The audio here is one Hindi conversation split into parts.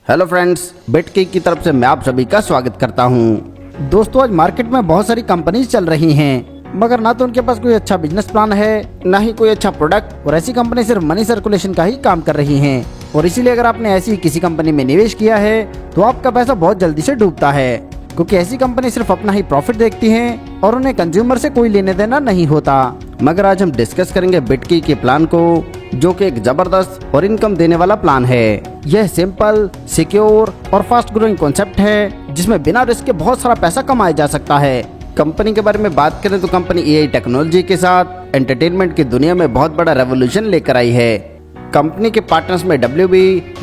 हेलो फ्रेंड्स, बिटकी की तरफ से मैं आप सभी का स्वागत करता हूं। दोस्तों, आज मार्केट में बहुत सारी कंपनीज चल रही हैं, मगर ना तो उनके पास कोई अच्छा बिजनेस प्लान है, ना ही कोई अच्छा प्रोडक्ट, और ऐसी कंपनी सिर्फ मनी सर्कुलेशन का ही काम कर रही हैं। और इसीलिए अगर आपने ऐसी किसी कंपनी में निवेश किया है तो आपका पैसा बहुत जल्दी से डूबता है, क्योंकि ऐसी कंपनी सिर्फ अपना ही प्रॉफिट देखती हैं और उन्हें कंज्यूमर से कोई लेने देना नहीं होता। मगर आज हम डिस्कस करेंगे बिटकी के प्लान को, जो कि एक जबरदस्त और इनकम देने वाला प्लान है। यह सिंपल, सिक्योर और फास्ट ग्रोइंग कॉन्सेप्ट है, जिसमें बिना रिस्क के बहुत सारा पैसा कमाया जा सकता है। कंपनी के बारे में बात करें तो कंपनी एआई टेक्नोलॉजी के साथ एंटरटेनमेंट की दुनिया में बहुत बड़ा रेवोल्यूशन लेकर आई है। कंपनी के पार्टनर्स में WB,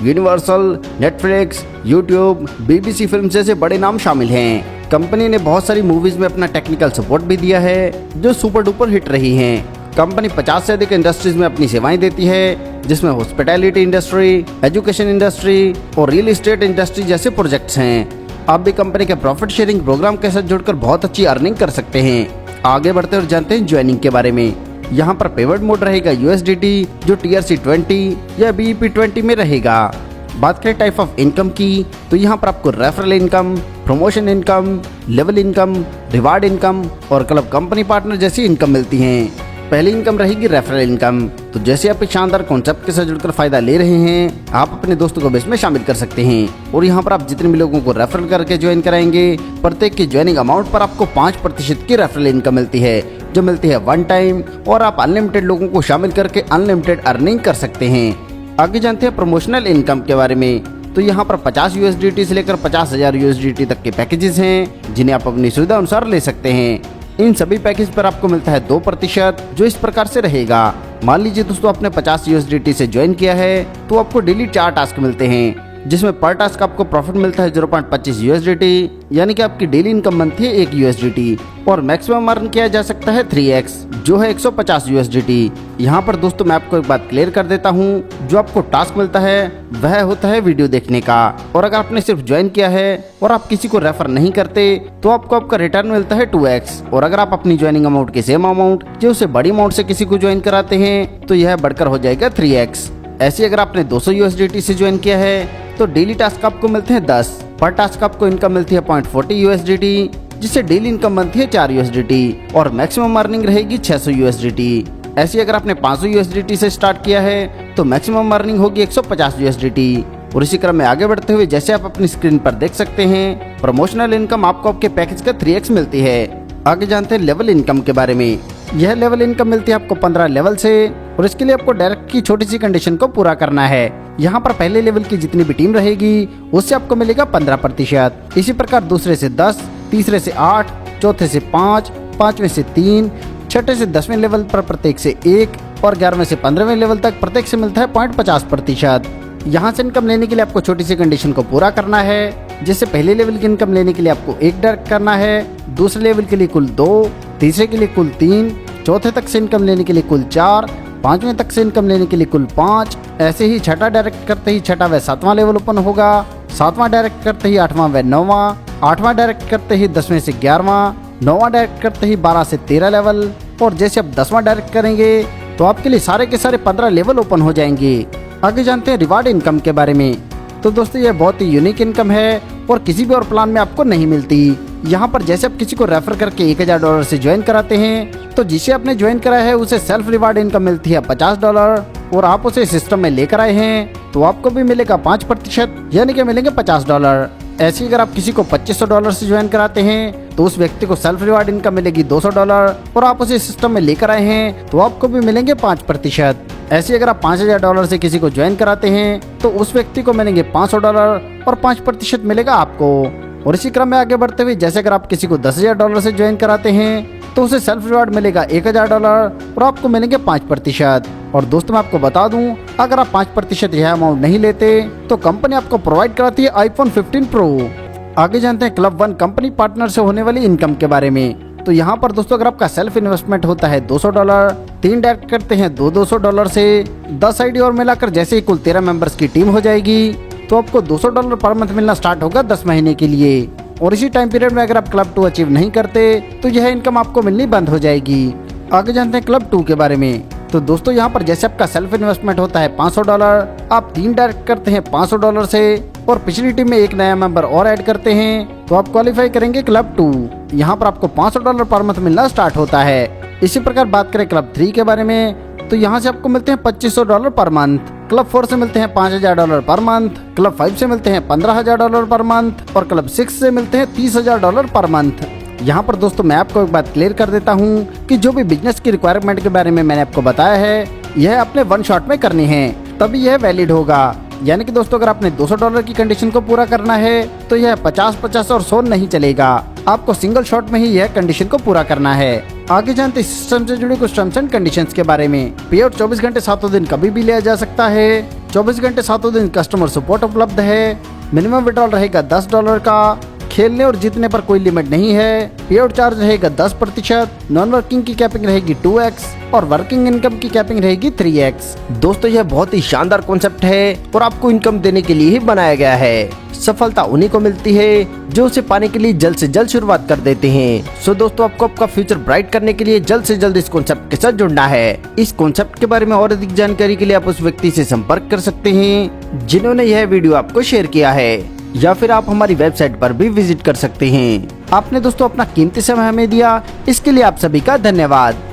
universal, Netflix, YouTube, BBC film जैसे बड़े नाम शामिल हैं। कंपनी ने बहुत सारी मूवीज में अपना टेक्निकल सपोर्ट भी दिया है, जो सुपर डुपर हिट रही हैं। कंपनी 50 से अधिक इंडस्ट्रीज में अपनी सेवाएं देती है, जिसमें हॉस्पिटैलिटी इंडस्ट्री, एजुकेशन इंडस्ट्री और रियल एस्टेट इंडस्ट्री जैसे प्रोजेक्ट्स हैं। आप भी कंपनी के प्रॉफिट शेयरिंग प्रोग्राम के साथ जुड़कर बहुत अच्छी अर्निंग कर सकते हैं। आगे बढ़ते और जानते हैं ज्वाइनिंग के बारे में। यहाँ पर पेमेंट मोड रहेगा USDT, जो TRC20 या BEP20 में रहेगा। बात करें टाइप ऑफ इनकम की, तो यहाँ पर आपको referral income, promotion income, level income, reward income और क्लब कंपनी पार्टनर जैसी इनकम मिलती हैं। पहली इनकम रहेगी रेफरल इनकम। तो जैसे आप इस शानदार कॉन्सेप्ट के साथ जुड़कर फायदा ले रहे हैं, आप अपने दोस्तों को भी इसमें शामिल कर सकते हैं। और यहाँ पर आप जितने भी लोगों को रेफरल करके ज्वाइन कराएंगे, प्रत्येक की ज्वाइनिंग अमाउंट पर आपको 5% की रेफरल इनकम मिलती है, जो मिलती है वन टाइम, और आप अनलिमिटेड लोगों को शामिल करके अनलिमिटेड अर्निंग कर सकते हैं। आगे जानते हैं प्रमोशनल इनकम के बारे में। तो यहाँ पर 50 USDT से लेकर 50,000 USDT तक के पैकेजेस हैं, जिन्हें आप अपनी सुविधा अनुसार ले सकते हैं। इन सभी पैकेज पर आपको मिलता है 2%, जो इस प्रकार से रहेगा। मान लीजिए दोस्तों, आपने 50 USDT से ज्वाइन किया है, तो आपको डेली 4 टास्क मिलते हैं, जिसमें पर टास्क आपको प्रॉफिट मिलता है 0.25 USDT, यानी कि आपकी डेली इनकम बनती है 1 USDT, और मैक्सिमम अर्न किया जा सकता है 3x, जो है 150 USDT। यहाँ पर दोस्तों मैं आपको एक बात क्लियर कर देता हूँ, जो आपको टास्क मिलता है वह होता है वीडियो देखने का, और अगर आपने सिर्फ ज्वाइन किया है और आप किसी को रेफर नहीं करते तो आपको आपका रिटर्न मिलता है 2x। और अगर आप अपनी ज्वाइनिंग अमाउंट के सेम अमाउंट जो उससे बड़ी अमाउंट से किसी को ज्वाइन कराते हैं, तो यह बढ़कर हो जाएगा 3x। ऐसे अगर आपने 200 USDT से ज्वाइन किया है तो डेली टास्क आपको मिलते हैं 10, पर टास्क आपको इनकम मिलती है 0.40 USDT, जिससे डेली इनकम बनती है 4 USDT, और मैक्सिमम अर्निंग रहेगी 600 USDT। ऐसे अगर आपने 500 USDT से स्टार्ट किया है तो मैक्सिमम अर्निंग होगी 150 USDT। और इसी क्रम में आगे बढ़ते हुए जैसे आप अपनी स्क्रीन पर देख सकते हैं, प्रमोशनल इनकम आपको आपके पैकेज का 3x मिलती है। आगे जानते हैं लेवल इनकम के बारे में। यह लेवल इनकम मिलती है आपको 15 लेवल से, और इसके लिए आपको डायरेक्ट की छोटी सी कंडीशन को पूरा करना है। यहाँ पर पहले लेवल की जितनी भी टीम रहेगी उससे आपको मिलेगा 15%। इसी प्रकार दूसरे से 10, तीसरे से 8, चौथे से 5, पांचवें से 3, छठे से 10वें लेवल पर प्रत्येक से 1, और 11वें से 15वें लेवल तक प्रत्येक से मिलता है 0.50%। यहाँ से इनकम लेने के लिए आपको छोटी सी कंडीशन को पूरा करना है, जैसे पहले लेवल की इनकम लेने के लिए आपको 1 डायरेक्ट करना है, दूसरे लेवल के लिए कुल 2, तीसरे के लिए कुल 3, चौथे तक से इनकम लेने के लिए कुल 4, पांचवें तक से इनकम लेने के लिए कुल 5। ऐसे ही छठा डायरेक्ट करते ही छठा व 7वां लेवल ओपन होगा, 7वां डायरेक्ट करते ही 8वां व 9वां, 8वां डायरेक्ट करते ही 10वें से 11वां, 9वां डायरेक्ट करते ही 12 से 13 लेवल, और जैसे आप 10वां डायरेक्ट करेंगे तो आपके लिए सारे के सारे 15 लेवल ओपन हो जाएंगे। आगे जानते हैं रिवार्ड इनकम के बारे में। तो दोस्तों यह बहुत ही यूनिक इनकम है और किसी भी और प्लान में आपको नहीं मिलती। यहाँ पर जैसे आप किसी को रेफर करके $1000 से ज्वाइन कराते हैं, तो जिसे आपने ज्वाइन कराया है उसे सेल्फ रिवार्ड इनकम मिलती है $50, और आप उसे सिस्टम में लेकर आए हैं तो आपको भी मिलेगा 5%, यानी कि मिलेंगे $50। ऐसे अगर आप किसी को $2500 से ज्वाइन कराते हैं तो उस व्यक्ति को सेल्फ रिवार्ड इनकम मिलेगी $200, और आप उसे सिस्टम में लेकर आए हैं तो आपको भी मिलेंगे 5%। ऐसे अगर आप $5000 से किसी को ज्वाइन कराते हैं तो उस व्यक्ति को मिलेंगे $500, और 5% मिलेगा आपको। और इसी क्रम में आगे बढ़ते हुए जैसे अगर आप किसी को $10,000 से ज्वाइन कराते हैं तो उसे सेल्फ रिवार्ड मिलेगा $1000, और आपको मिलेंगे 5%। और दोस्तों मैं आपको बता दूं, अगर आप 5% यह अमाउंट नहीं लेते तो कंपनी आपको प्रोवाइड कराती है iPhone 15 Pro। आगे जानते हैं क्लब 1 कंपनी पार्टनर से होने वाली इनकम के बारे में। तो यहाँ पर दोस्तों अगर आपका सेल्फ इन्वेस्टमेंट होता है $200, 3 डायरेक्ट करते हैं $200 से, 10 आईडी और मिलाकर जैसे ही कुल 13 मेंबर्स की टीम हो जाएगी तो आपको $200 पर मंथ मिलना स्टार्ट होगा 10 महीने के लिए। और इसी टाइम पीरियड में अगर आप क्लब 2 अचीव नहीं करते तो यह इनकम आपको मिलनी बंद हो जाएगी। आगे जानते हैं क्लब 2 के बारे में। तो दोस्तों यहाँ पर जैसे आपका सेल्फ इन्वेस्टमेंट होता है $500, आप 3 डायरेक्ट करते हैं $500 से और पिछली टीम में एक नया मेंबर और ऐड करते हैं तो आप क्वालिफाई करेंगे क्लब 2। यहाँ पर आपको $500 पर मंथ मिलना स्टार्ट होता है। इसी प्रकार बात करें क्लब 3 के बारे में तो यहाँ से आपको मिलते हैं $2500 पर मंथ। क्लब 4 से मिलते हैं $5000 पर मंथ, क्लब 5 से मिलते हैं $15000 पर मंथ और क्लब 6 से मिलते हैं $30000 पर मंथ। यहाँ पर दोस्तों मैं आपको एक बात क्लियर कर देता हूँ कि जो भी बिजनेस की रिक्वायरमेंट के बारे में मैंने आपको बताया है यह अपने वन शॉट में करनी है तभी यह वैलिड होगा। यानी कि दोस्तों अगर आपने $200 की कंडीशन को पूरा करना है तो यह 50, 50 और 100 नहीं चलेगा, आपको सिंगल शॉट में ही यह कंडीशन को पूरा करना है। आगे जानते सिस्टम से जुड़ी कुछ टर्म्स एंड कंडीशंस के बारे में। पे आउट 24 घंटे 7 दिन कभी भी लिया जा सकता है। 24 घंटे 7 दिन कस्टमर सपोर्ट उपलब्ध है। मिनिमम विड्रॉल रहेगा $10 का। खेलने और जीतने पर कोई लिमिट नहीं है। पे आउट चार्ज रहेगा 10%। नॉन वर्किंग की कैपिंग रहेगी 2x और वर्किंग इनकम की कैपिंग रहेगी 3x। दोस्तों यह बहुत ही शानदार कॉन्सेप्ट है और आपको इनकम देने के लिए ही बनाया गया है। सफलता उन्हीं को मिलती है जो उसे पाने के लिए जल्द से जल्द शुरुआत कर देते हैं। सो दोस्तों आपको आपका फ्यूचर ब्राइट करने के लिए जल्द से जल्द इस कॉन्सेप्ट के साथ जुड़ना है। इस कॉन्सेप्ट के बारे में और अधिक जानकारी के लिए आप उस व्यक्ति से संपर्क कर सकते हैं जिन्होंने यह वीडियो आपको शेयर किया है या फिर आप हमारी वेबसाइट पर भी विजिट कर सकते हैं। आपने दोस्तों अपना कीमती समय हमें दिया, इसके लिए आप सभी का धन्यवाद।